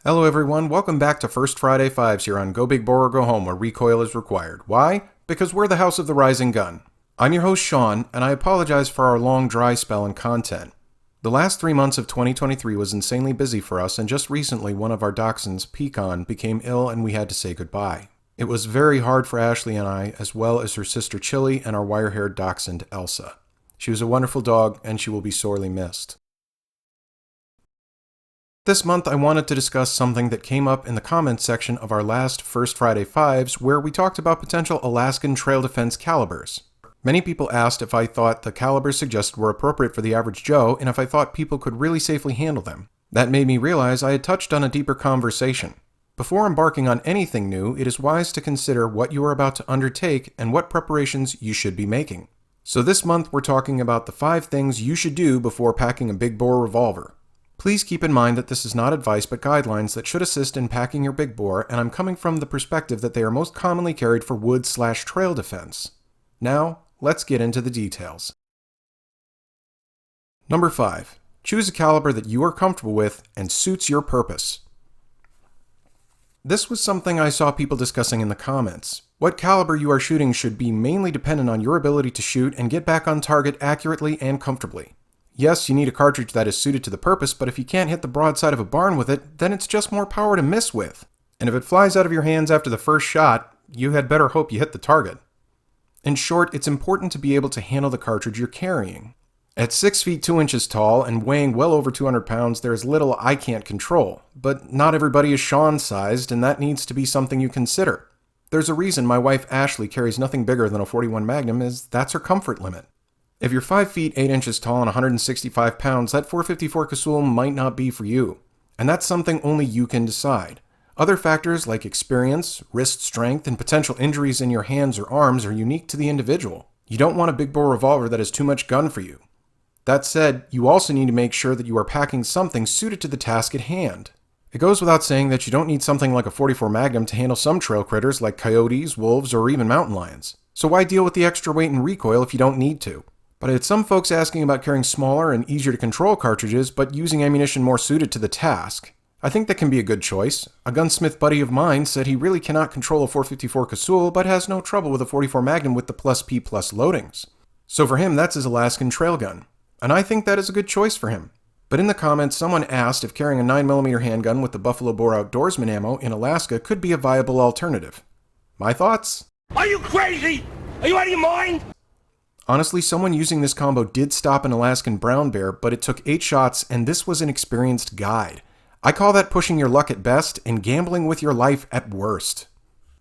Hello everyone, welcome back to First Friday Fives here on Go Big Bore or Go Home, where recoil is required. Why? Because we're the house of the rising gun. I'm your host Sean, and I apologize for our long dry spell in content. The last 3 months of 2023 was insanely busy for us, and just recently one of our dachshunds, Pecan, became ill and we had to say goodbye. It was very hard for Ashley and I, as well as her sister Chili and our wire-haired dachshund Elsa. She was a wonderful dog, and she will be sorely missed. This month, I wanted to discuss something that came up in the comments section of our last First Friday Fives, where we talked about potential Alaskan trail defense calibers. Many people asked if I thought the calibers suggested were appropriate for the average Joe, and if I thought people could really safely handle them. That made me realize I had touched on a deeper conversation. Before embarking on anything new, it is wise to consider what you are about to undertake and what preparations you should be making. So this month, we're talking about the 5 things you should do before packing a big bore revolver. Please keep in mind that this is not advice but guidelines that should assist in packing your big bore, and I'm coming from the perspective that they are most commonly carried for wood/trail defense. Now, let's get into the details. Number 5. Choose a caliber that you are comfortable with and suits your purpose. This was something I saw people discussing in the comments. What caliber you are shooting should be mainly dependent on your ability to shoot and get back on target accurately and comfortably. Yes, you need a cartridge that is suited to the purpose, but if you can't hit the broadside of a barn with it, then it's just more power to miss with. And if it flies out of your hands after the first shot, you had better hope you hit the target. In short, it's important to be able to handle the cartridge you're carrying. At 6 feet 2 inches tall and weighing well over 200 pounds, there is little I can't control. But not everybody is Sean-sized, and that needs to be something you consider. There's a reason my wife Ashley carries nothing bigger than a .41 Magnum, as that's her comfort limit. If you're 5 feet 8 inches tall and 165 pounds, that .454 Casull might not be for you. And that's something only you can decide. Other factors like experience, wrist strength, and potential injuries in your hands or arms are unique to the individual. You don't want a big bore revolver that has too much gun for you. That said, you also need to make sure that you are packing something suited to the task at hand. It goes without saying that you don't need something like a .44 Magnum to handle some trail critters like coyotes, wolves, or even mountain lions. So why deal with the extra weight and recoil if you don't need to? But I had some folks asking about carrying smaller and easier to control cartridges, but using ammunition more suited to the task. I think that can be a good choice. A gunsmith buddy of mine said he really cannot control a .454 Casull, but has no trouble with a .44 Magnum with the +P+ loadings. So for him, that's his Alaskan trail gun. And I think that is a good choice for him. But in the comments, someone asked if carrying a 9mm handgun with the Buffalo Bore Outdoorsman ammo in Alaska could be a viable alternative. My thoughts? Are you crazy? Are you out of your mind? Honestly, someone using this combo did stop an Alaskan brown bear, but it took 8 shots, and this was an experienced guide. I call that pushing your luck at best and gambling with your life at worst.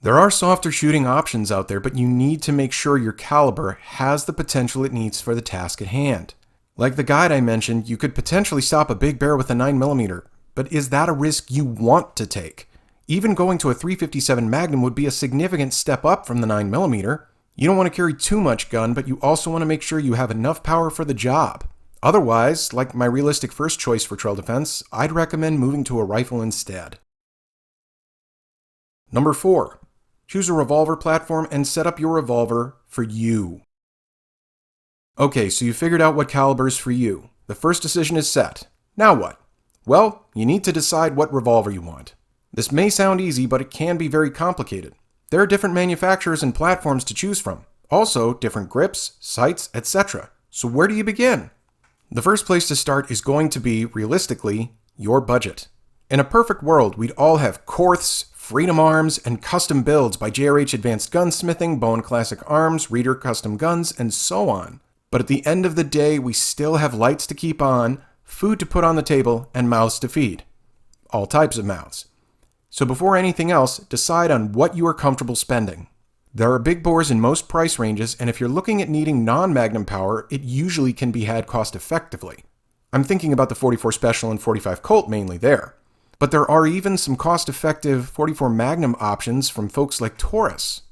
There are softer shooting options out there, but you need to make sure your caliber has the potential it needs for the task at hand. Like the guide I mentioned, you could potentially stop a big bear with a 9mm, but is that a risk you want to take? Even going to a .357 Magnum would be a significant step up from the 9mm. You don't want to carry too much gun, but you also want to make sure you have enough power for the job. Otherwise, like my realistic first choice for trail defense, I'd recommend moving to a rifle instead. Number 4. Choose a revolver platform and set up your revolver for you. Okay, so you figured out what caliber is for you. The first decision is set. Now what? Well, you need to decide what revolver you want. This may sound easy, but it can be very complicated. There are different manufacturers and platforms to choose from. Also, different grips, sights, etc. So where do you begin? The first place to start is going to be, realistically, your budget. In a perfect world, we'd all have Korths, Freedom Arms, and custom builds by JRH Advanced Gunsmithing, Bowen Classic Arms, Reader Custom Guns, and so on. But at the end of the day, we still have lights to keep on, food to put on the table, and mouths to feed. All types of mouths. So before anything else, decide on what you are comfortable spending. There are big bores in most price ranges, and if you're looking at needing non-Magnum power, it usually can be had cost effectively. I'm thinking about the .44 Special and .45 Colt mainly there. But there are even some cost-effective .44 Magnum options from folks like Taurus.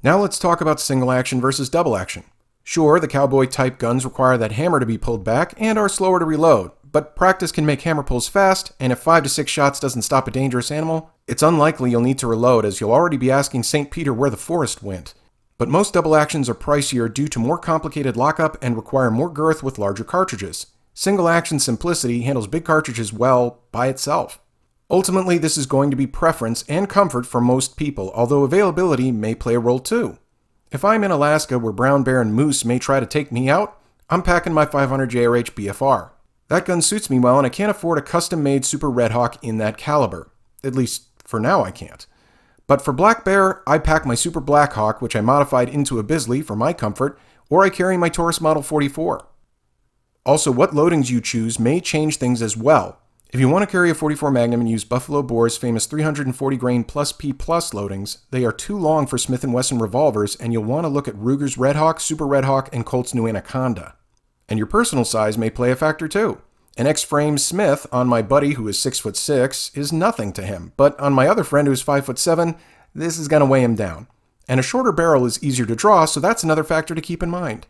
Now let's talk about single action versus double action. Sure, the cowboy-type guns require that hammer to be pulled back and are slower to reload, but practice can make hammer pulls fast, and if 5 to 6 shots doesn't stop a dangerous animal, it's unlikely you'll need to reload, as you'll already be asking St. Peter where the forest went. But most double actions are pricier due to more complicated lockup and require more girth with larger cartridges. Single action simplicity handles big cartridges well by itself. Ultimately, this is going to be preference and comfort for most people, although availability may play a role too. If I'm in Alaska where brown bear and moose may try to take me out, I'm packing my 500 JRH BFR. That gun suits me well and I can't afford a custom-made Super Red Hawk in that caliber. At least, for now I can't. But for black bear, I pack my Super Black Hawk, which I modified into a Bisley for my comfort, or I carry my Taurus Model 44. Also, what loadings you choose may change things as well. If you want to carry a 44 Magnum and use Buffalo Bore's famous 340 grain plus P plus loadings, they are too long for Smith & Wesson revolvers, and you'll want to look at Ruger's Red Hawk, Super Red Hawk, and Colt's new Anaconda. And your personal size may play a factor too. An X-frame Smith on my buddy who is 6'6" is nothing to him, but on my other friend who's 5'7", this is going to weigh him down. And a shorter barrel is easier to draw, so that's another factor to keep in mind.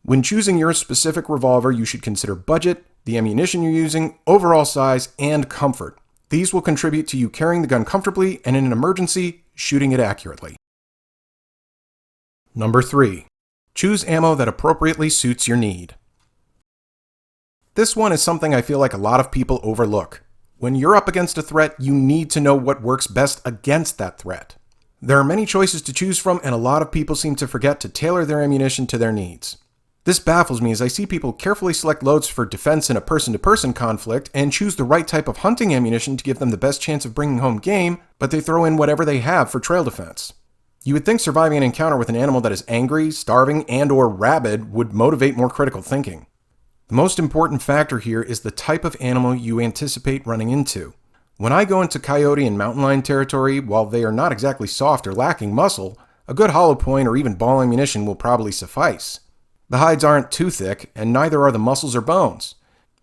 When choosing your specific revolver, you should consider budget, the ammunition you're using, overall size, and comfort. These will contribute to you carrying the gun comfortably and in an emergency, shooting it accurately. Number 3. Choose ammo that appropriately suits your need. This one is something I feel like a lot of people overlook. When you're up against a threat, you need to know what works best against that threat. There are many choices to choose from, and a lot of people seem to forget to tailor their ammunition to their needs. This baffles me as I see people carefully select loads for defense in a person-to-person conflict and choose the right type of hunting ammunition to give them the best chance of bringing home game, but they throw in whatever they have for trail defense. You would think surviving an encounter with an animal that is angry, starving, and/or rabid would motivate more critical thinking. The most important factor here is the type of animal you anticipate running into. When I go into coyote and mountain lion territory, while they are not exactly soft or lacking muscle, a good hollow point or even ball ammunition will probably suffice. The hides aren't too thick, and neither are the muscles or bones.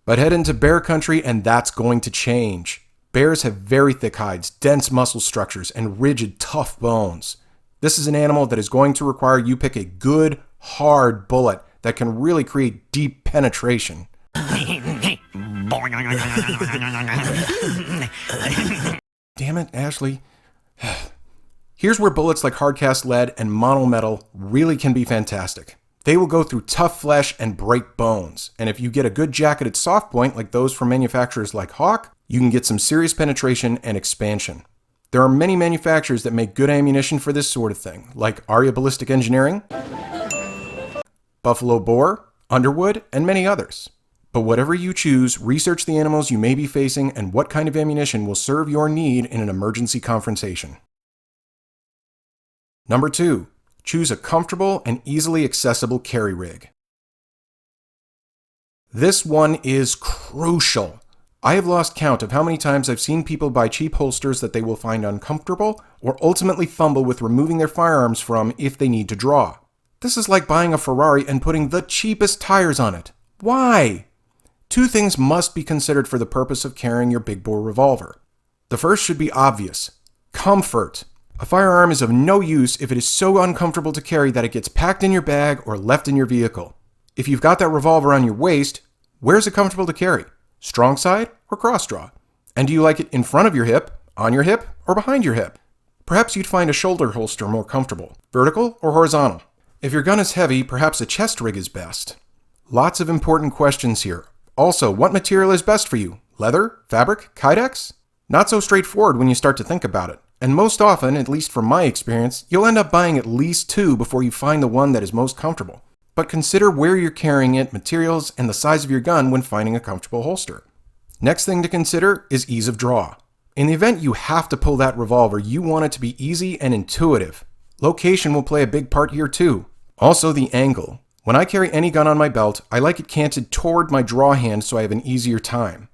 But head into bear country and that's going to change. Bears have very thick hides, dense muscle structures, and rigid, tough bones. This is an animal that is going to require you pick a good, hard bullet that can really create deep penetration. Damn it, Ashley. Here's where bullets like hardcast lead and monometal really can be fantastic. They will go through tough flesh and break bones, and if you get a good jacketed soft point like those from manufacturers like Hawk, you can get some serious penetration and expansion. There are many manufacturers that make good ammunition for this sort of thing, like Aria Ballistic Engineering, Buffalo Bore, Underwood, and many others. But whatever you choose, research the animals you may be facing and what kind of ammunition will serve your need in an emergency confrontation. Number 2. Choose a comfortable and easily accessible carry rig. This one is crucial. I have lost count of how many times I've seen people buy cheap holsters that they will find uncomfortable or ultimately fumble with removing their firearms from if they need to draw. This is like buying a Ferrari and putting the cheapest tires on it. Why? 2 things must be considered for the purpose of carrying your big bore revolver. The first should be obvious. Comfort. A firearm is of no use if it is so uncomfortable to carry that it gets packed in your bag or left in your vehicle. If you've got that revolver on your waist, where's it comfortable to carry? Strong side or cross draw? And do you like it in front of your hip, on your hip, or behind your hip? Perhaps you'd find a shoulder holster more comfortable, vertical or horizontal. If your gun is heavy, perhaps a chest rig is best. Lots of important questions here. Also, what material is best for you? Leather, fabric, Kydex? Not so straightforward when you start to think about it. And most often, at least from my experience, you'll end up buying at least 2 before you find the one that is most comfortable. But consider where you're carrying it, materials, and the size of your gun when finding a comfortable holster. Next thing to consider is ease of draw. In the event you have to pull that revolver, you want it to be easy and intuitive. Location will play a big part here too. Also the angle. When I carry any gun on my belt, I like it canted toward my draw hand so I have an easier time.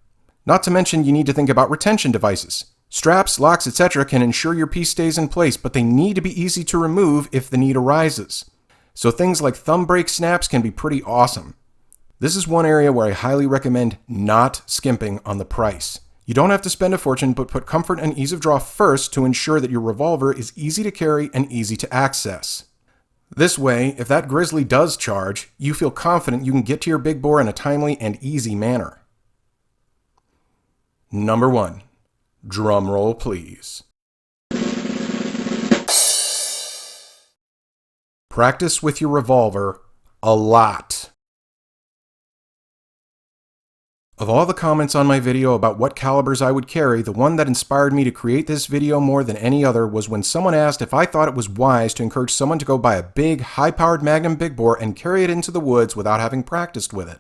Not to mention you need to think about retention devices. Straps, locks, etc. can ensure your piece stays in place, but they need to be easy to remove if the need arises. So things like thumb brake snaps can be pretty awesome. This is one area where I highly recommend not skimping on the price. You don't have to spend a fortune, but put comfort and ease of draw first to ensure that your revolver is easy to carry and easy to access. This way, if that grizzly does charge, you feel confident you can get to your big bore in a timely and easy manner. Number 1. Drum roll, please. Practice with your revolver a lot. Of all the comments on my video about what calibers I would carry, the one that inspired me to create this video more than any other was when someone asked if I thought it was wise to encourage someone to go buy a big, high-powered Magnum big bore and carry it into the woods without having practiced with it.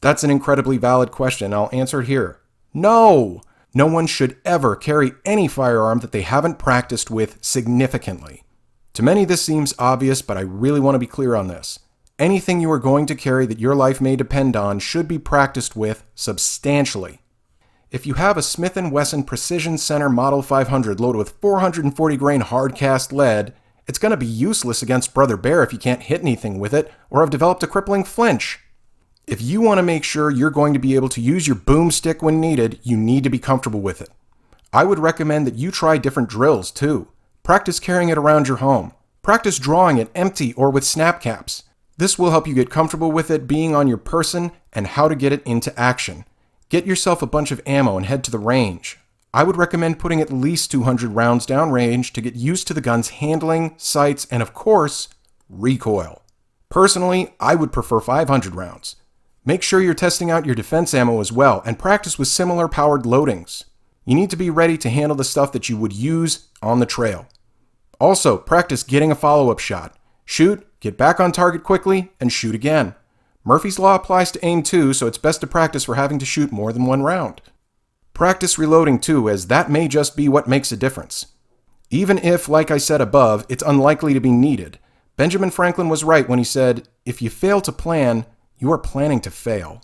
That's an incredibly valid question. I'll answer it here. No! No one should ever carry any firearm that they haven't practiced with significantly. To many this seems obvious, but I really want to be clear on this. Anything you are going to carry that your life may depend on should be practiced with substantially. If you have a Smith & Wesson Precision Center Model 500 loaded with 440 grain hard cast lead, it's going to be useless against Brother Bear if you can't hit anything with it or have developed a crippling flinch. If you want to make sure you're going to be able to use your boomstick when needed, you need to be comfortable with it. I would recommend that you try different drills too. Practice carrying it around your home. Practice drawing it empty or with snap caps. This will help you get comfortable with it being on your person and how to get it into action. Get yourself a bunch of ammo and head to the range. I would recommend putting at least 200 rounds downrange to get used to the gun's handling, sights, and of course, recoil. Personally, I would prefer 500 rounds. Make sure you're testing out your defense ammo as well and practice with similar powered loadings. You need to be ready to handle the stuff that you would use on the trail. Also, practice getting a follow-up shot. Shoot, get back on target quickly, and shoot again. Murphy's Law applies to aim too, so it's best to practice for having to shoot more than one round. Practice reloading too, as that may just be what makes a difference. Even if, like I said above, it's unlikely to be needed, Benjamin Franklin was right when he said, "If you fail to plan, you are planning to fail."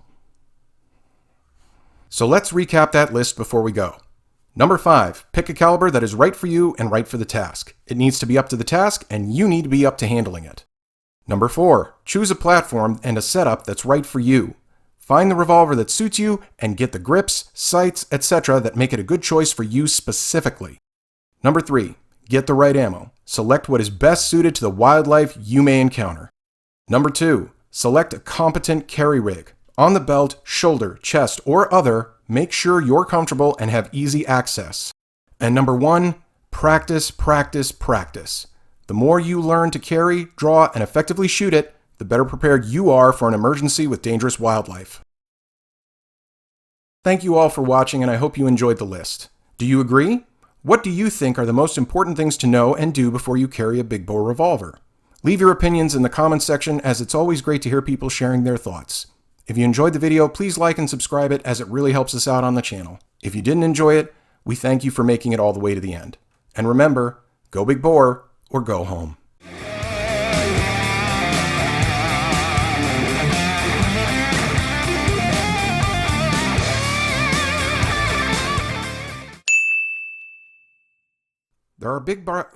So let's recap that list before we go. Number 5, pick a caliber that is right for you and right for the task. It needs to be up to the task, and you need to be up to handling it. Number 4, choose a platform and a setup that's right for you. Find the revolver that suits you and get the grips, sights, etc. that make it a good choice for you specifically. Number 3, get the right ammo. Select what is best suited to the wildlife you may encounter. Number 2, select a competent carry rig. On the belt, shoulder, chest, or other, make sure you're comfortable and have easy access. And number 1, practice, practice, practice. The more you learn to carry, draw, and effectively shoot it, the better prepared you are for an emergency with dangerous wildlife. Thank you all for watching, and I hope you enjoyed the list. Do you agree? What do you think are the most important things to know and do before you carry a big bore revolver? Leave your opinions in the comments section, as it's always great to hear people sharing their thoughts. If you enjoyed the video, please like and subscribe it, as it really helps us out on the channel. If you didn't enjoy it, we thank you for making it all the way to the end. And remember, go big bore or go home. There are big bar...